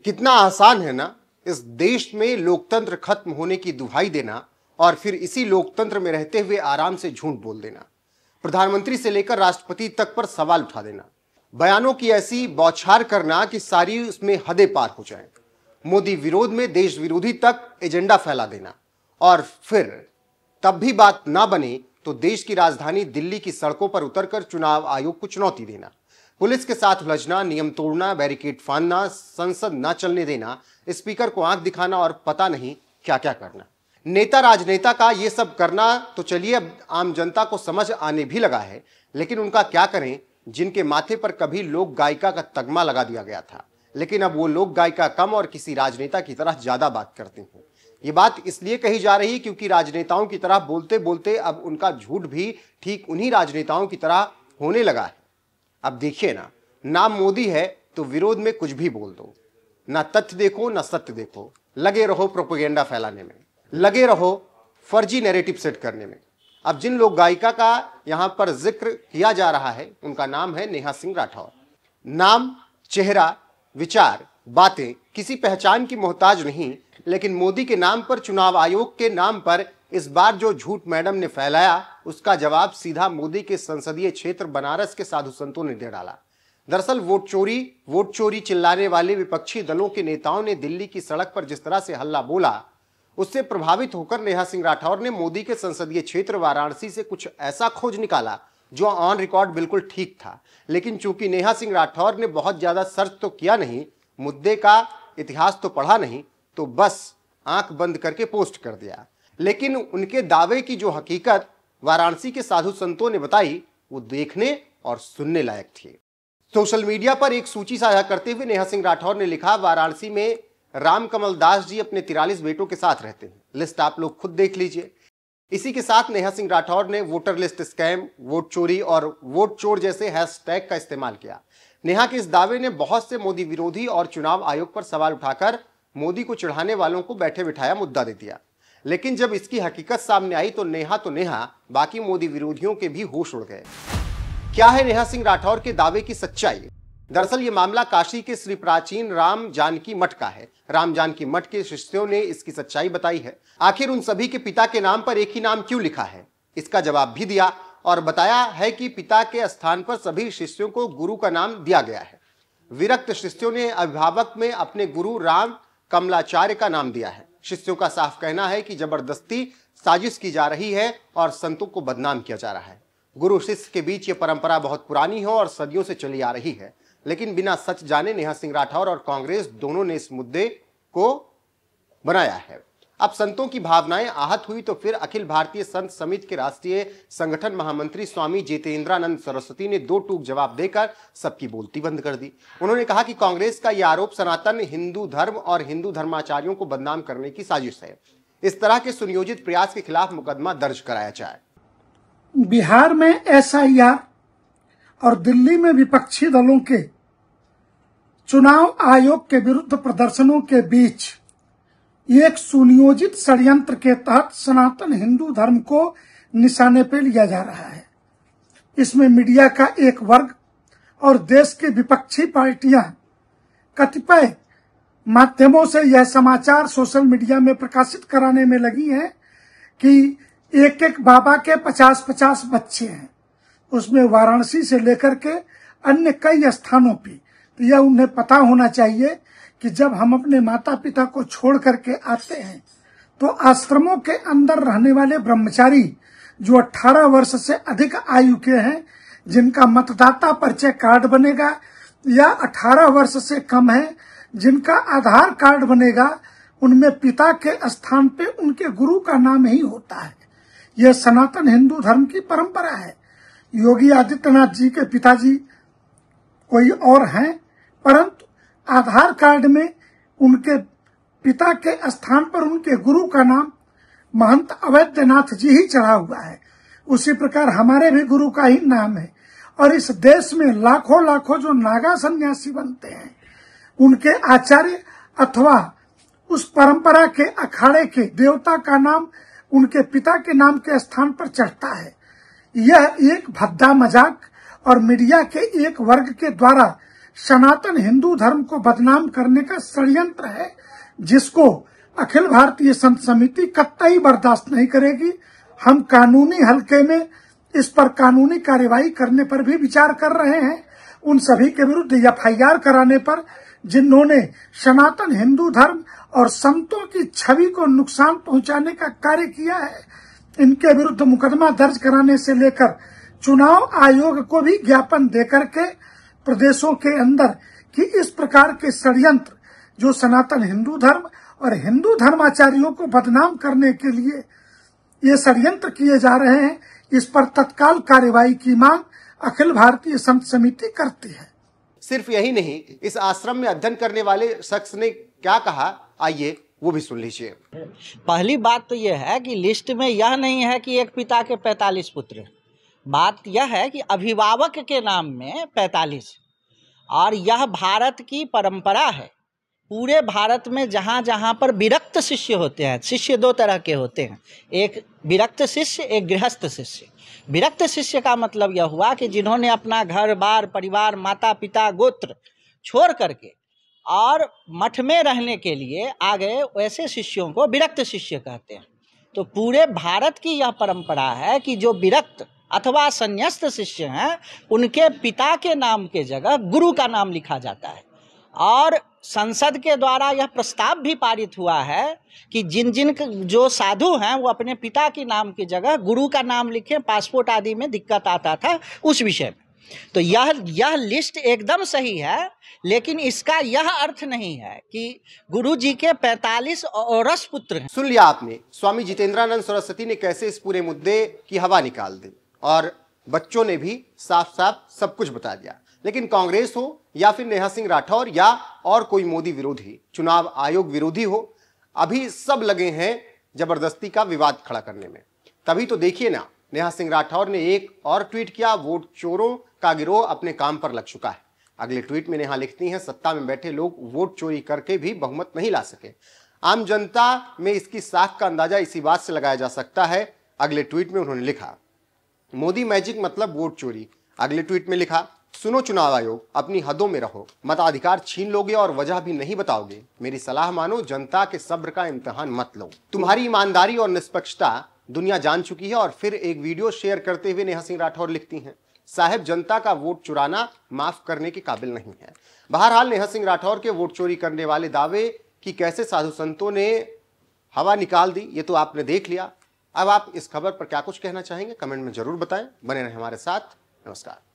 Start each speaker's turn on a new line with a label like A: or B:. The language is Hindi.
A: कितना आसान है ना इस देश में लोकतंत्र खत्म होने की दुहाई देना और फिर इसी लोकतंत्र में रहते हुए आराम से झूठ बोल देना, प्रधानमंत्री से लेकर राष्ट्रपति तक पर सवाल उठा देना, बयानों की ऐसी बौछार करना कि सारी उसमें हदें पार हो जाएं, मोदी विरोध में देश विरोधी तक एजेंडा फैला देना और फिर तब भी बात ना बने तो देश की राजधानी दिल्ली की सड़कों पर उतरकर चुनाव आयोग को चुनौती देना, पुलिस के साथ उलझना, नियम तोड़ना, बैरिकेड फांदना, संसद न चलने देना, स्पीकर को आंख दिखाना और पता नहीं क्या क्या करना। नेता राजनेता का ये सब करना तो चलिए अब आम जनता को समझ आने भी लगा है, लेकिन उनका क्या करें जिनके माथे पर कभी लोक गायिका का तगमा लगा दिया गया था, लेकिन अब वो लोक गायिका कम और किसी राजनेता की तरह ज्यादा बात करते हैं। ये बात इसलिए कही जा रही है क्योंकि राजनेताओं की तरह बोलते बोलते अब उनका झूठ भी ठीक उन्हीं राजनेताओं की तरह होने लगा है। अब देखिए ना, नाम मोदी है तो विरोध में कुछ भी बोल दो, ना तथ्य देखो ना सत्य देखो, लगे रहो प्रोपेगेंडा फैलाने में, लगे रहो फर्जी नैरेटिव सेट करने में। अब जिन लोक गायिका का यहां पर जिक्र किया जा रहा है उनका नाम है नेहा सिंह राठौर। नाम, चेहरा, विचार, बातें किसी पहचान की मोहताज नहीं, लेकिन मोदी के नाम पर, चुनाव आयोग के नाम पर इस बार जो झूठ मैडम ने फैलाया उसका जवाब सीधा मोदी के संसदीय क्षेत्र बनारस के साधु संतों ने दे डाला। दरअसल वोट चोरी चिल्लाने वाले विपक्षी दलों के नेताओं ने दिल्ली की सड़क पर जिस तरह से हल्ला बोला, उससे प्रभावित होकर नेहा सिंह राठौर ने मोदी के संसदीय क्षेत्र वाराणसी से कुछ ऐसा खोज निकाला जो ऑन रिकॉर्ड बिल्कुल ठीक था। लेकिन चूंकि नेहा सिंह राठौर ने बहुत ज्यादा सर्च तो किया नहीं, मुद्दे का इतिहास तो पढ़ा नहीं, तो बस आंख बंद करके पोस्ट कर दिया। लेकिन उनके दावे की जो हकीकत वाराणसी के साधु संतों ने बताई वो देखने और सुनने लायक थी। सोशल मीडिया पर एक सूची साझा करते हुए नेहा सिंह राठौर ने लिखा, वाराणसी में राम कमल दास जी अपने 43 बेटों के साथ रहते हैं। लिस्ट आप लोग खुद देख लीजिए। इसी के साथ नेहा सिंह राठौर ने वोटर लिस्ट स्कैम, वोट चोरी और वोट चोर जैसे हैशटैग का इस्तेमाल किया। नेहा के इस दावे ने बहुत से मोदी विरोधी और चुनाव आयोग पर सवाल उठाकर मोदी को चिढ़ाने वालों को बैठे बिठाया मुद्दा दे दिया। लेकिन जब इसकी हकीकत सामने आई तो नेहा बाकी मोदी विरोधियों के भी होश उड़ गए। क्या है नेहा सिंह राठौर के दावे की सच्चाई? दरअसल ये मामला काशी के श्री प्राचीन राम जानकी मठ का है। राम जानकी मठ के शिष्यों ने इसकी सच्चाई बताई है। आखिर उन सभी के पिता के नाम पर एक ही नाम क्यों लिखा है, इसका जवाब भी दिया और बताया है कि पिता के स्थान पर सभी शिष्यों को गुरु का नाम दिया गया है। विरक्त शिष्यों ने अभिभावक में अपने गुरु राम कमलाचार्य का नाम दिया है। शिष्यों का साफ कहना है कि जबरदस्ती साजिश की जा रही है और संतों को बदनाम किया जा रहा है। गुरु शिष्य के बीच ये परंपरा बहुत पुरानी है और सदियों से चली आ रही है, लेकिन बिना सच जाने नेहा सिंह राठौर और कांग्रेस दोनों ने इस मुद्दे को बनाया है। अब संतों की भावनाएं आहत हुई तो फिर अखिल भारतीय संत समिति के राष्ट्रीय संगठन महामंत्री स्वामी जितेंद्रानंद सरस्वती ने दो टूक जवाब देकर सबकी बोलती बंद कर दी। उन्होंने कहा कि कांग्रेस का यह आरोप सनातन हिंदू धर्म और हिंदू धर्माचार्यों को बदनाम करने की साजिश है। इस तरह के सुनियोजित प्रयास के खिलाफ मुकदमा दर्ज कराया जाए।
B: बिहार में एसआईआर और दिल्ली में विपक्षी दलों के चुनाव आयोग के विरुद्ध प्रदर्शनों के बीच एक सुनियोजित षड्यंत्र के तहत सनातन हिंदू धर्म को निशाने पर लिया जा रहा है। इसमें मीडिया का एक वर्ग और देश की विपक्षी पार्टियां कतिपय माध्यमों से यह समाचार सोशल मीडिया में प्रकाशित कराने में लगी हैं कि एक एक बाबा के 50-50 बच्चे हैं। उसमें वाराणसी से लेकर के अन्य कई स्थानों पे। तो यह उन्हें पता होना चाहिए कि जब हम अपने माता पिता को छोड़ करके आते हैं तो आश्रमों के अंदर रहने वाले ब्रह्मचारी जो 18 वर्ष से अधिक आयु के हैं, जिनका मतदाता परिचय कार्ड बनेगा, या 18 वर्ष से कम है जिनका आधार कार्ड बनेगा, उनमें पिता के स्थान पे उनके गुरु का नाम ही होता है। यह सनातन हिंदू धर्म की परंपरा है। योगी आदित्यनाथ जी के पिताजी कोई और हैं, परंतु आधार कार्ड में उनके पिता के स्थान पर उनके गुरु का नाम महंत अवैधनाथ जी ही चढ़ा हुआ है। उसी प्रकार हमारे भी गुरु का ही नाम है। और इस देश में लाखों लाखों जो नागा सन्यासी बनते हैं, उनके आचार्य अथवा उस परंपरा के अखाड़े के देवता का नाम उनके पिता के नाम के स्थान पर चढ़ता है। यह एक भद्दा मजाक और मीडिया के एक वर्ग के द्वारा सनातन हिंदू धर्म को बदनाम करने का षड्यंत्र है, जिसको अखिल भारतीय संत समिति कतई बर्दाश्त नहीं करेगी। हम कानूनी हलके में इस पर कानूनी कार्यवाही करने पर भी विचार कर रहे हैं। उन सभी के विरुद्ध एफआईआर कराने पर जिन्होंने सनातन हिंदू धर्म और संतों की छवि को नुकसान पहुंचाने का कार्य किया है, इनके विरुद्ध मुकदमा दर्ज कराने से लेकर चुनाव आयोग को भी ज्ञापन देकर के प्रदेशों के अंदर कि इस प्रकार के षड्यंत्र जो सनातन हिंदू धर्म और हिंदू धर्माचार्यों को बदनाम करने के लिए ये षड्यंत्र किए जा रहे हैं, इस पर तत्काल कार्यवाही की मांग अखिल भारतीय संत समिति करती है।
A: सिर्फ यही नहीं, इस आश्रम में अध्ययन करने वाले शख्स ने क्या कहा, आइए वो भी सुन लीजिए।
C: पहली बात तो यह है कि लिस्ट में यह नहीं है कि एक पिता के 45 पुत्र। बात यह है कि अभिभावक के नाम में 45, और यह भारत की परंपरा है। पूरे भारत में जहाँ जहाँ पर विरक्त शिष्य होते हैं, शिष्य दो तरह के होते हैं, एक विरक्त शिष्य, एक गृहस्थ शिष्य। विरक्त शिष्य का मतलब यह हुआ कि जिन्होंने अपना घर बार परिवार माता पिता गोत्र छोड़ करके और मठ में रहने के लिए आ गए, वैसे शिष्यों को विरक्त शिष्य कहते हैं। तो पूरे भारत की यह परंपरा है कि जो विरक्त अथवा संन्यस्त शिष्य हैं, उनके पिता के नाम के जगह गुरु का नाम लिखा जाता है। और संसद के द्वारा यह प्रस्ताव भी पारित हुआ है कि जिन जिन जो साधु हैं वो अपने पिता के नाम की जगह गुरु का नाम लिखें। पासपोर्ट आदि में दिक्कत आता था उस विषय में। तो यह लिस्ट एकदम सही है, लेकिन इसका यह अर्थ नहीं है कि गुरु जी के 45 औरस पुत्र हैं।
A: सुन लिया आपने, स्वामी जितेंद्रानंद सरस्वती ने कैसे इस पूरे मुद्दे की हवा निकाल दी, और बच्चों ने भी साफ साफ सब कुछ बता दिया। लेकिन कांग्रेस हो या फिर नेहा सिंह राठौर या और कोई मोदी विरोधी, चुनाव आयोग विरोधी हो, अभी सब लगे हैं जबरदस्ती का विवाद खड़ा करने में। तभी तो देखिए ना, नेहा सिंह राठौर ने एक और ट्वीट किया, वोट चोरों का गिरोह अपने काम पर लग चुका है। अगले ट्वीट में नेहा लिखती हैं, सत्ता में बैठे लोग वोट चोरी करके भी बहुमत नहीं ला सके। आम जनता में इसकी साख का अंदाजा इसी बात से लगाया जा सकता है। अगले ट्वीट में उन्होंने लिखा, मोदी मैजिक मतलब वोट चोरी। अगले ट्वीट में लिखा, सुनो चुनाव आयोग, अपनी हदों में रहो, मताधिकार छीन लोगे और वजह भी नहीं बताओगे। मेरी सलाह मानो, जनता के सब्र का इम्तिहान मत लो। तुम्हारी ईमानदारी और निष्पक्षता दुनिया जान चुकी है। और फिर एक वीडियो शेयर करते हुए नेहा सिंह राठौर लिखती हैं, साहब जनता का वोट चुराना माफ करने के काबिल नहीं है। बहरहाल नेहा सिंह राठौर के वोट चोरी करने वाले दावे की कैसे साधु संतों ने हवा निकाल दी, ये तो आपने देख लिया। अब आप इस खबर पर क्या कुछ कहना चाहेंगे, कमेंट में जरूर बताएं। बने रहें हमारे साथ। नमस्कार।